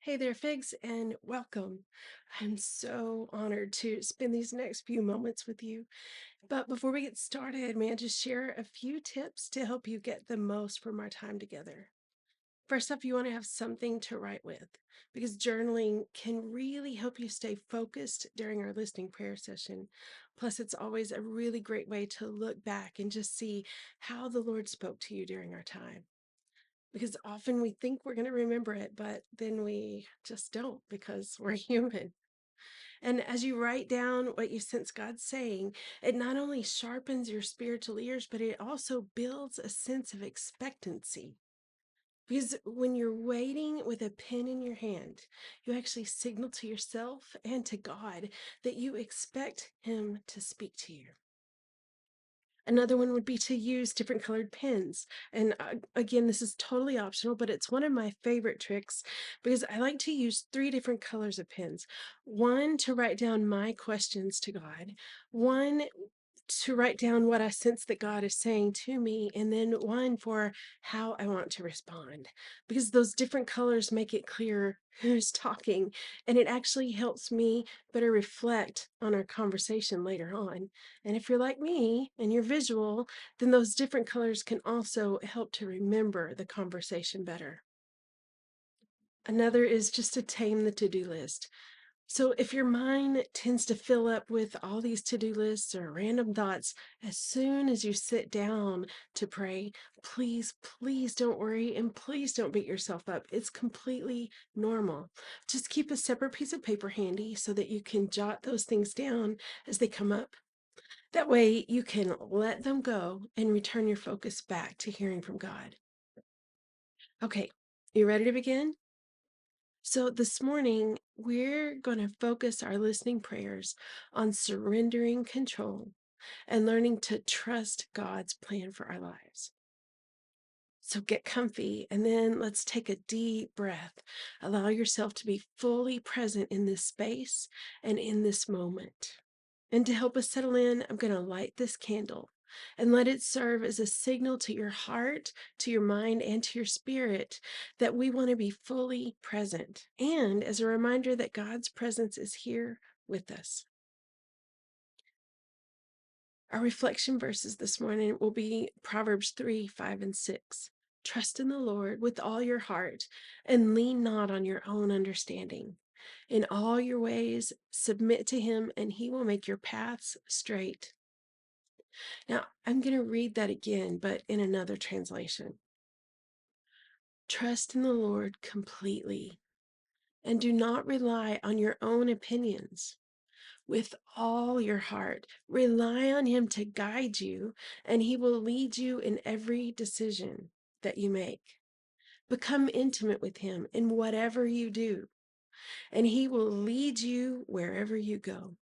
Hey there, Figs, and welcome. I'm so honored to spend these next few moments with you. But before we get started, may I just share a few tips to help you get the most from our time together? First up, you want to have something to write with because journaling can really help you stay focused during our listening prayer session. Plus, it's always a really great way to look back and just see how the Lord spoke to you during our time because often we think we're going to remember it, but then we just don't because we're human. And as you write down what you sense God saying, it not only sharpens your spiritual ears, but it also builds a sense of expectancy. Because when you're waiting with a pen in your hand, you actually signal to yourself and to God that you expect Him to speak to you. Another one would be to use different colored pens. And again, this is totally optional, but it's one of my favorite tricks because I like to use three different colors of pens. One to write down my questions to God, one to write down what I sense that God is saying to me, and then one for how I want to respond. Because those different colors make it clear who's talking, and it actually helps me better reflect on our conversation later on. And if you're like me and you're visual, then those different colors can also help to remember the conversation better. Another is just to tame the to do list. So, if your mind tends to fill up with all these to do lists or random thoughts, as soon as you sit down to pray, please don't worry and please don't beat yourself up. It's completely normal. Just keep a separate piece of paper handy so that you can jot those things down as they come up. That way, you can let them go and return your focus back to hearing from God. Okay, you ready to begin? So, this morning, we're going to focus our listening prayers on surrendering control and learning to trust God's plan for our lives. So, get comfy and then let's take a deep breath. Allow yourself to be fully present in this space and in this moment. And to help us settle in, I'm going to light this candle and let it serve as a signal to your heart, to your mind, and to your spirit that we want to be fully present, and as a reminder that God's presence is here with us. Our reflection verses this morning will be Proverbs 3, 5, and 6. Trust in the Lord with all your heart and lean not on your own understanding. In all your ways, submit to Him, and He will make your paths straight. Now, I'm going to read that again, but in another translation. Trust in the Lord completely and do not rely on your own opinions. With all your heart, rely on Him to guide you, and He will lead you in every decision that you make. Become intimate with Him in whatever you do, and He will lead you wherever you go.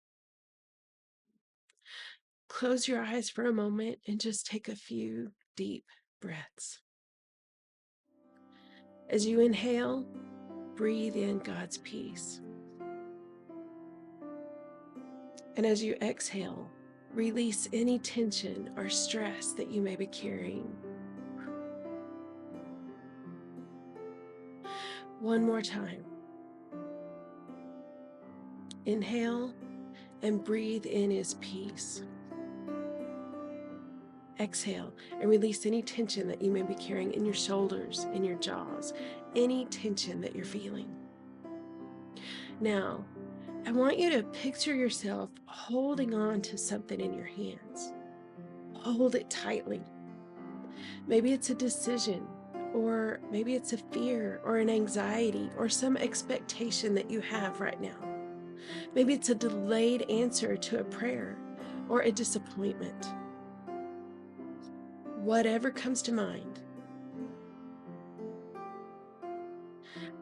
Close your eyes for a moment and just take a few deep breaths. As you inhale, breathe in God's peace. And as you exhale, release any tension or stress that you may be carrying. One more time. Inhale and breathe in His peace. Exhale and release any tension that you may be carrying in your shoulders, in your jaws, any tension that you're feeling. Now, I want you to picture yourself holding on to something in your hands. Hold it tightly. Maybe it's a decision, or maybe it's a fear, or an anxiety, or some expectation that you have right now. Maybe it's a delayed answer to a prayer, or a disappointment. Whatever comes to mind.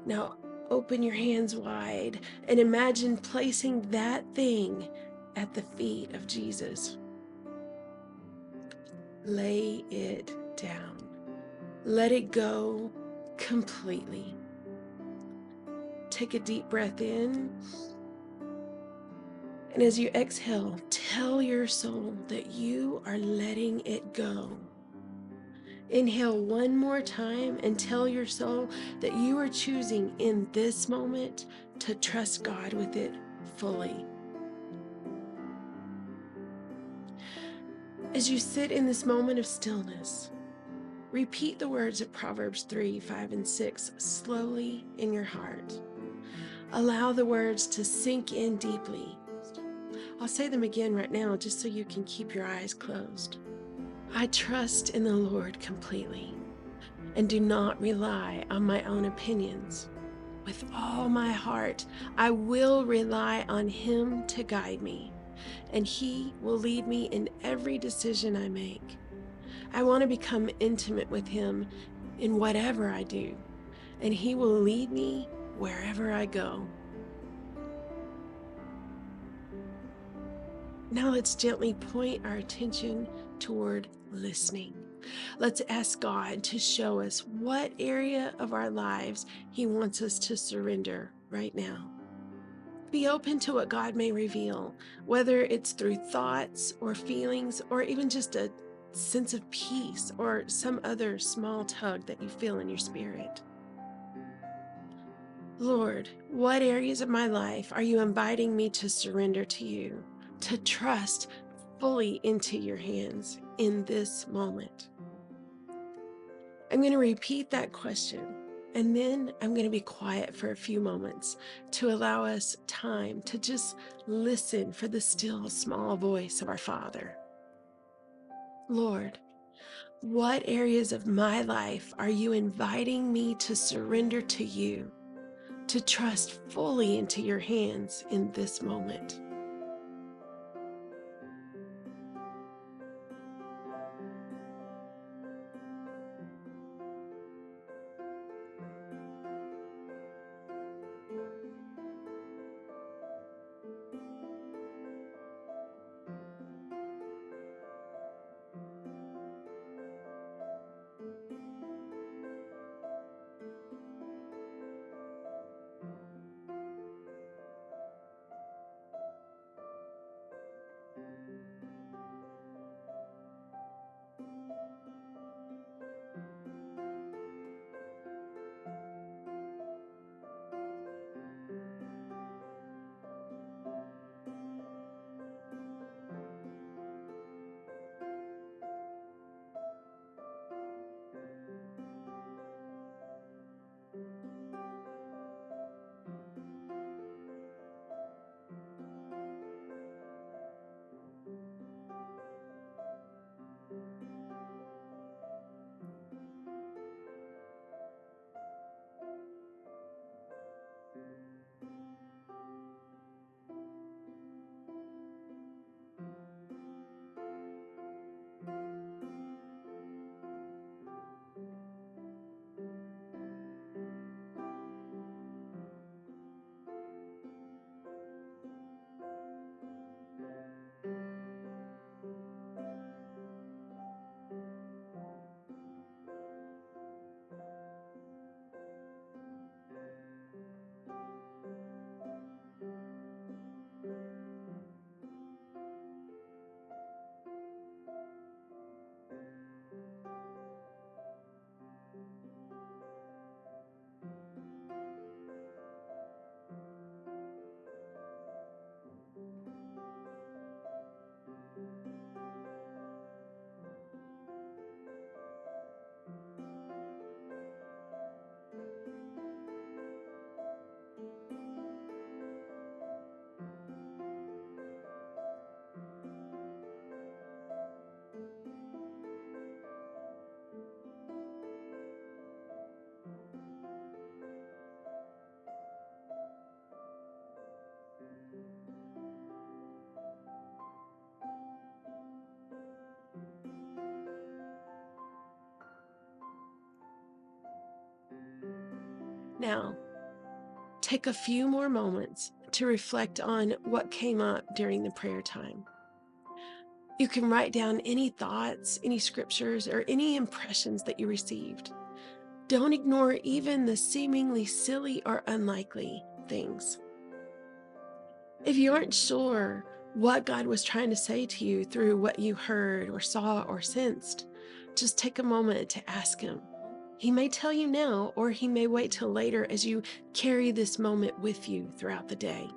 Now, open your hands wide and imagine placing that thing at the feet of Jesus. Lay it down. Let it go completely. Take a deep breath in. And as you exhale, tell your soul that you are letting it go. Inhale one more time and tell your soul that you are choosing in this moment to trust God with it fully. As you sit in this moment of stillness, repeat the words of Proverbs 3, 5, and 6 slowly in your heart. Allow the words to sink in deeply. I'll say them again right now just so you can keep your eyes closed. I trust in the Lord completely and do not rely on my own opinions. With all my heart, I will rely on Him to guide me, and He will lead me in every decision I make. I want to become intimate with Him in whatever I do, and He will lead me wherever I go. Now let's gently point our attention toward listening. Let's ask God to show us what area of our lives He wants us to surrender right now. Be open to what God may reveal, whether it's through thoughts or feelings, or even just a sense of peace or some other small tug that you feel in your spirit. Lord, what areas of my life are you inviting me to surrender to you, to trust fully into your hands in this moment? I'm going to repeat that question, and then I'm going to be quiet for a few moments to allow us time to just listen for the still small voice of our Father. Lord, what areas of my life are you inviting me to surrender to you, to trust fully into your hands in this moment? Now, take a few more moments to reflect on what came up during the prayer time. You can write down any thoughts, any scriptures, or any impressions that you received. Don't ignore even the seemingly silly or unlikely things. If you aren't sure what God was trying to say to you through what you heard or saw or sensed, just take a moment to ask Him. He may tell you now, or He may wait till later as you carry this moment with you throughout the day.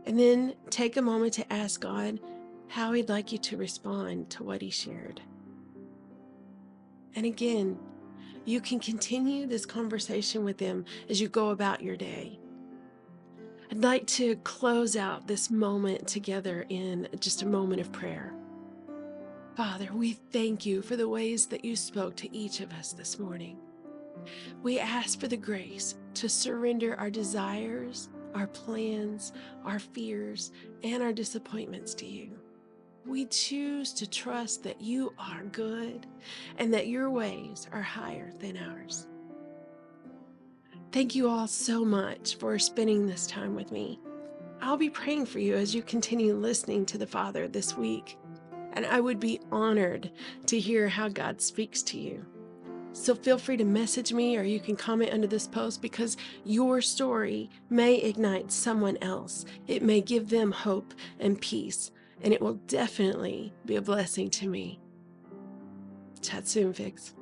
And then take a moment to ask God how He'd like you to respond to what He shared. And again, you can continue this conversation with Him as you go about your day. I'd like to close out this moment together in just a moment of prayer. Father, we thank you for the ways that you spoke to each of us this morning. We ask for the grace to surrender our desires, our plans, our fears, and our disappointments to you. We choose to trust that you are good and that your ways are higher than ours. Thank you all so much for spending this time with me. I'll be praying for you as you continue listening to the Father this week, and I would be honored to hear how God speaks to you. So feel free to message me, or you can comment under this post, because your story may ignite someone else. It may give them hope and peace, and it will definitely be a blessing to me. Chat soon, Figs.